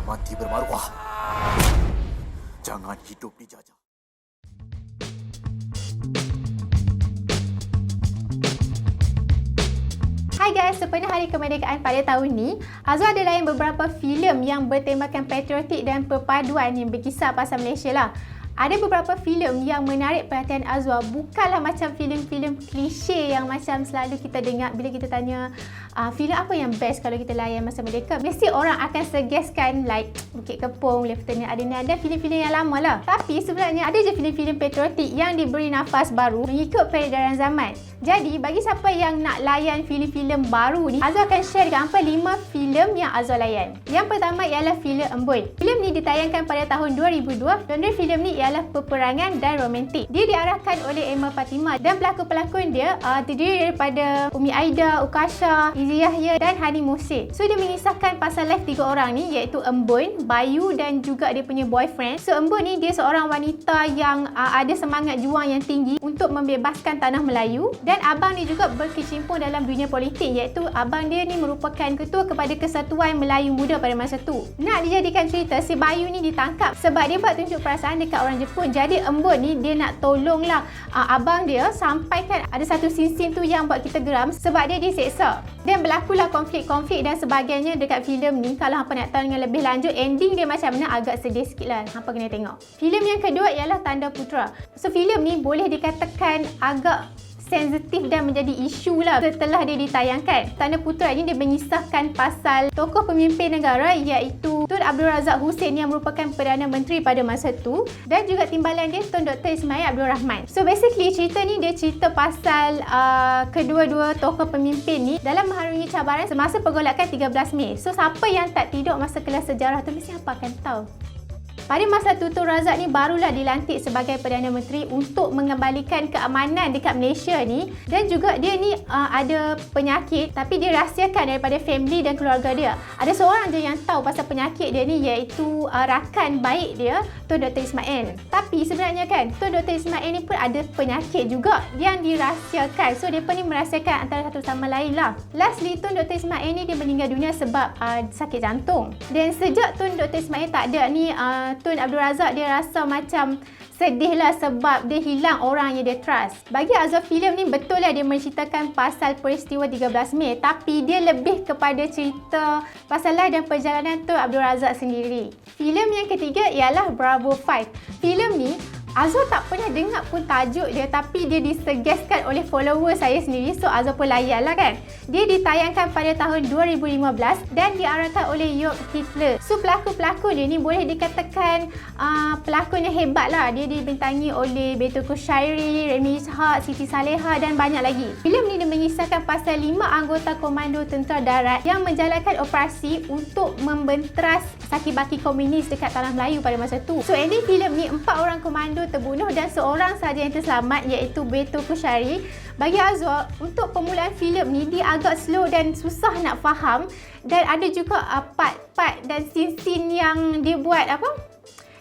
mati bermaruah. Jangan hidup dijajah. Hai guys, sempena Hari Kemerdekaan pada tahun ni, Azwar ada layan beberapa filem yang bertemakan patriotik dan perpaduan yang berkisah pasal Malaysia lah. Ada beberapa filem yang menarik perhatian Azwar, bukanlah macam filem-filem klise yang macam selalu kita dengar bila kita tanya filem apa yang best kalau kita layan masa merdeka. Mesti orang akan suggestkan like Bukit Kepong, Lieutenant Adnan dan filem-filem yang lama lah. Tapi sebenarnya ada je filem-filem patriotik yang diberi nafas baru mengikut peredaran zaman. Jadi, bagi siapa yang nak layan filem-filem baru ni, Azwar akan share dengan apa 5 filem yang Azwar layan. Yang pertama ialah filem Embun. Filem ni ditayangkan pada tahun 2002. Genre filem ni ialah peperangan dan romantik. Dia diarahkan oleh Emma Fatimah dan pelakon-pelakon dia terdiri daripada Umi Aida, Ukasha, Izi Yahya dan Hani Muhsin. So, dia mengisahkan pasal life 3 orang ni iaitu Embun, Bayu dan juga dia punya boyfriend. So, Embun ni dia seorang wanita yang ada semangat juang yang tinggi untuk membebaskan tanah Melayu. Dan abang dia juga berkecimpung dalam dunia politik iaitu abang dia ni merupakan ketua kepada Kesatuan Melayu Muda pada masa tu. Nak dijadikan cerita, si Bayu ni ditangkap sebab dia buat tunjuk perasaan dekat orang Jepun. Jadi Embun ni dia nak tolonglah abang dia sampai kan ada satu scene tu yang buat kita geram sebab dia diseksa. Dan berlakulah konflik-konflik dan sebagainya dekat filem ni. Kalau hampa nak tahu dengan lebih lanjut, ending dia macam mana agak sedih sikit lah. Hampa kena tengok. Filem yang kedua ialah Tanda Putera. So filem ni boleh dikatakan agak sensitif dan menjadi isu lah setelah dia ditayangkan. Tanda Putera ini dia mengisahkan pasal tokoh pemimpin negara iaitu Tun Abdul Razak Husin yang merupakan Perdana Menteri pada masa tu dan juga timbalan dia Tun Dr. Ismail Abdul Rahman. So basically cerita ni dia cerita pasal kedua-dua tokoh pemimpin ni dalam mengharungi cabaran semasa pergolakan 13 Mei. So siapa yang tak tidur masa kelas sejarah tu mesti apa akan tahu. Pada masa tu, Tun Razak ni barulah dilantik sebagai Perdana Menteri untuk mengembalikan keamanan dekat Malaysia ni. Dan juga dia ni ada penyakit tapi dia rahsiakan daripada family dan keluarga dia. Ada seorang je yang tahu pasal penyakit dia ni iaitu rakan baik dia, Tun Dr. Ismail. Tapi sebenarnya kan, Tun Dr. Ismail ni pun ada penyakit juga yang dirahsiakan. So, mereka ni merahsiakan antara satu sama lain lah. Lastly, Tun Dr. Ismail ni dia meninggal dunia sebab sakit jantung. Dan sejak Tun Dr. Ismail tak ada ni, Tun Abdul Razak dia rasa macam sedih lah sebab dia hilang orang yang dia trust. Bagi Azwar, filem ni betul lah dia menceritakan pasal peristiwa 13 Mei tapi dia lebih kepada cerita pasal life dan perjalanan Tun Abdul Razak sendiri. Filem yang ketiga ialah Bravo 5. Filem ni Azwar tak pernah dengar pun tajuk dia tapi dia disuggestkan oleh follower saya sendiri, so Azwar pun layan lah kan. Dia ditayangkan pada tahun 2015 dan diarahkan oleh Jörg Hitler. So pelakon-pelakon dia ni boleh dikatakan pelakon yang hebat lah. Dia dibintangi oleh Betul Kushairi, Remy Ishak, Siti Saleha dan banyak lagi. Filem ni dia mengisahkan pasal 5 anggota komando tentera darat yang menjalankan operasi untuk membenteras saki-baki komunis dekat tanah Melayu pada masa tu. So ending filem ni 4 orang komando terbunuh dan seorang sahaja yang terselamat iaitu Betul Kushairi. Bagi Azwar, untuk permulaan filem ni dia agak slow dan susah nak faham dan ada juga part-part dan scene-scene yang dia buat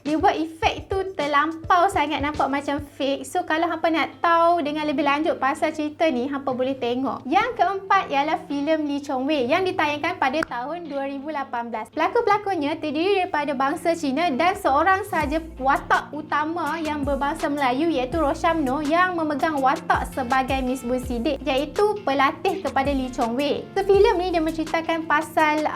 dia buat efek tu terlampau sangat nampak macam fake. So kalau hampa nak tahu dengan lebih lanjut pasal cerita ni, hampa boleh tengok. Yang keempat ialah filem Lee Chong Wei yang ditayangkan pada tahun 2018. Pelakon-pelakonnya terdiri daripada bangsa Cina dan seorang sahaja watak utama yang berbangsa Melayu iaitu Roshamno yang memegang watak sebagai Misbah Siddiq iaitu pelatih kepada Lee Chong Wei. So filem ni dia menceritakan pasal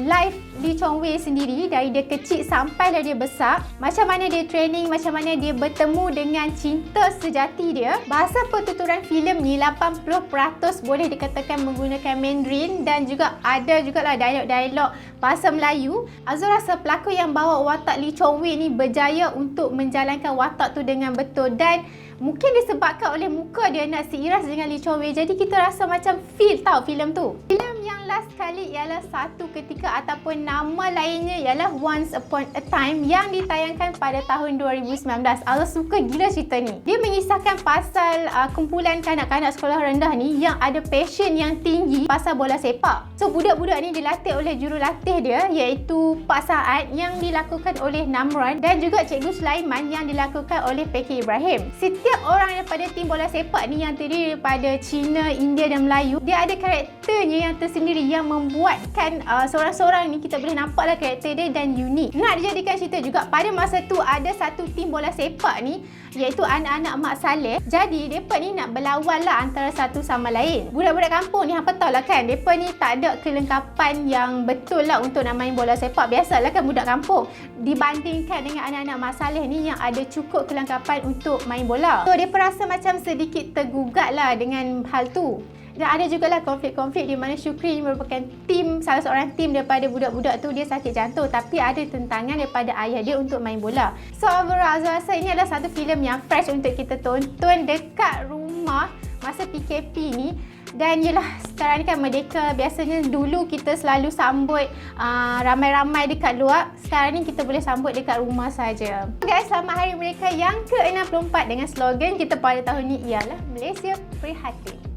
life Lee Chong Wei sendiri dari dia kecil sampailah dia besar. Macam mana dia training, macam mana dia bertemu dengan cinta sejati dia. Bahasa pertuturan filem ni 80% boleh dikatakan menggunakan Mandarin dan juga ada jugalah dialog-dialog bahasa Melayu. Azwar rasa pelakon yang bawa watak Lee Chong Wei ni berjaya untuk menjalankan watak tu dengan betul dan mungkin disebabkan oleh muka dia nak seiras dengan Lee Chong Wei. Jadi kita rasa macam feel tau filem tu. Filem yang last kali ialah Satu Ketika ataupun nama lainnya ialah Once Upon a Time yang ditayangkan pada tahun 2019. Azwar suka gila cerita ni. Dia mengisahkan pasal kumpulan kanak-kanak sekolah rendah ni yang ada passion yang tinggi pasal bola sepak. So budak-budak ni dilatih oleh jurulatih dia iaitu Pak Saad yang dilakukan oleh Namran dan juga Cikgu Sulaiman yang dilakukan oleh Peki Ibrahim. Setiap orang daripada tim bola sepak ni yang terdiri daripada Cina, India dan Melayu, dia ada karakternya yang tersendiri yang membuatkan seorang-seorang ni kita boleh nampaklah karakter dia dan unik. Nak dijadikan cerita juga, pada masa tu ada satu tim bola sepak ni, iaitu anak-anak Mak Saleh. Jadi mereka ni nak berlawan lah antara satu sama lain. Budak-budak kampung ni, hampa tahu lah kan, mereka ni tak ada kelengkapan yang betul lah untuk nak main bola sepak. Biasalah kan budak kampung, dibandingkan dengan anak-anak Mak Saleh ni yang ada cukup kelengkapan untuk main bola. So mereka rasa macam sedikit tergugat lah dengan hal tu. Dan ada jugalah konflik-konflik di mana Syukri merupakan salah seorang tim daripada budak-budak tu, dia sakit jantung, tapi ada tentangan daripada ayah dia untuk main bola. So overall, Azul rasa ini adalah satu filem yang fresh untuk kita tonton dekat rumah masa PKP ni. Dan yelah, sekarang ni kan merdeka, biasanya dulu kita selalu sambut ramai-ramai dekat luar. Sekarang ni kita boleh sambut dekat rumah saja. Guys, selamat Hari Merdeka yang ke-64 dengan slogan kita pada tahun ni ialah Malaysia Prihatin.